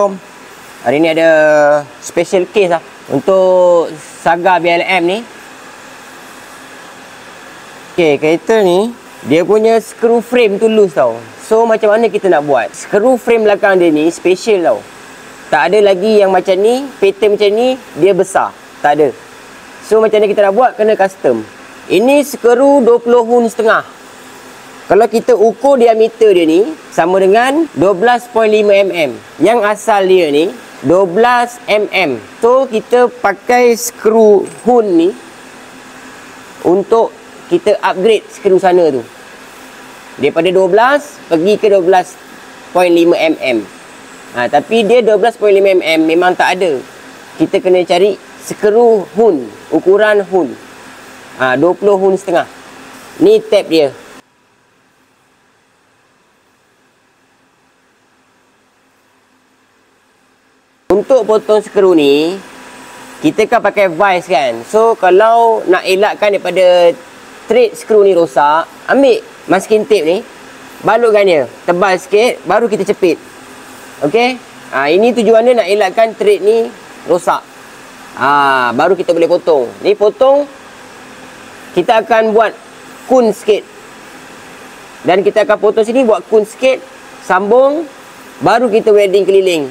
Assalamualaikum. Hari ni ada special case lah untuk Saga BLM ni. Okay, kereta ni dia punya screw frame tu loose tau. So macam mana kita nak buat? Screw frame belakang dia ni special tau. Tak ada lagi yang macam ni, pattern macam ni dia besar. Tak ada. So macam mana kita nak buat? Kena custom. Ini skru 20 hun setengah. Kalau kita ukur diameter dia ni sama dengan 12.5 mm. Yang asal dia ni 12 mm. So kita pakai skru hun ni untuk kita upgrade skru sana tu. Daripada 12 pergi ke 12.5 mm. Tapi dia 12.5 mm memang tak ada. Kita kena cari skru hun, ukuran hun. 20 hun setengah. Ni tab dia. Untuk potong skru ni, kita kan pakai vise kan. So kalau nak elakkan daripada thread skru ni rosak, ambil masking tape ni, balutkan dia tebal sikit, baru kita cepit. Okey? Ini tujuan dia nak elakkan thread ni rosak. Baru kita boleh potong. Ni potong, kita akan buat kun sikit. Dan kita akan potong sini, buat kun sikit, sambung, baru kita welding keliling.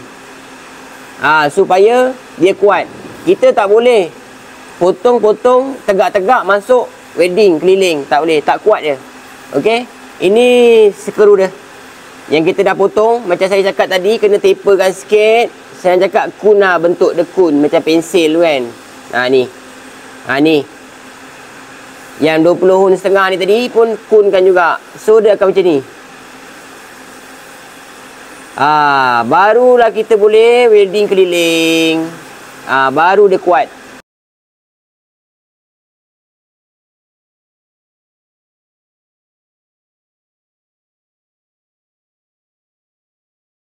Supaya dia kuat. Kita tak boleh potong-potong tegak-tegak masuk welding keliling. Tak boleh, tak kuat dia. Okey? Ini skru dia yang kita dah potong. Macam saya cakap tadi, kena taperkan sikit. Saya cakap kun lah, bentuk dia kun macam pensil tu kan. Ni. Ni. Yang 20 hun setengah ni tadi pun kun kan juga. So dia akan macam ni. Barulah kita boleh welding keliling. Baru dia kuat.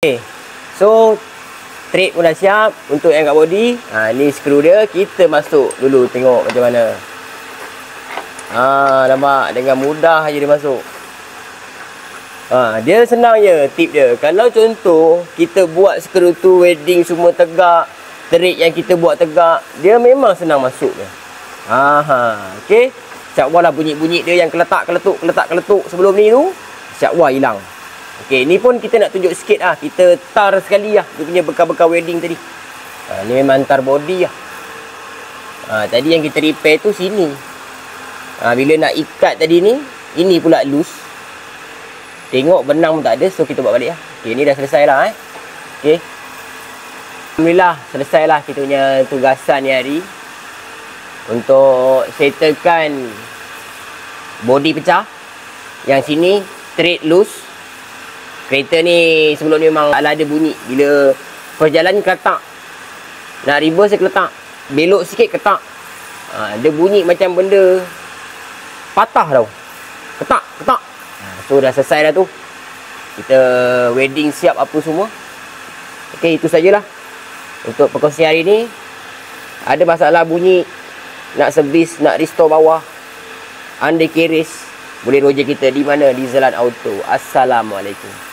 Okay. So thread pun dah siap untuk yang kat body. Ni skru dia. Kita masuk dulu tengok macam mana. Nampak dengan mudah je dia masuk. Dia senang je tip dia. Kalau contoh kita buat skru tu welding semua tegak, thread yang kita buat tegak, dia memang senang masuk dia. Okey. Insya-Allah lah bunyi-bunyi dia yang keletak-keletuk sebelum ni tu, insya-Allah hilang. Okey, ni pun kita nak tunjuk sikit lah. Kita tar sekali lah dia punya bekas-bekas welding tadi. Ni memang tar body lah. Tadi yang kita repair tu sini. Bila nak ikat tadi ni, ini pula loose. Tengok benang pun tak ada. So kita buat balik lah. Okay, ni dah selesai lah Okay. Alhamdulillah selesai lah kita punya tugasan ni hari. Untuk settlekan body pecah. Yang sini thread loose. Kereta ni sebelum ni memang ada bunyi. Bila perjalanan keletak, nak reverse dia keletak, belok sikit ketak. Dia bunyi macam benda patah tau. Ketak. So dah selesai dah tu. Kita welding siap apa semua. Okey, itu sajalah untuk perkongsian hari ni. Ada masalah bunyi, nak servis, nak restore bawah, undercarriage, boleh roger kita di mana? Di Zalan Auto. Assalamualaikum.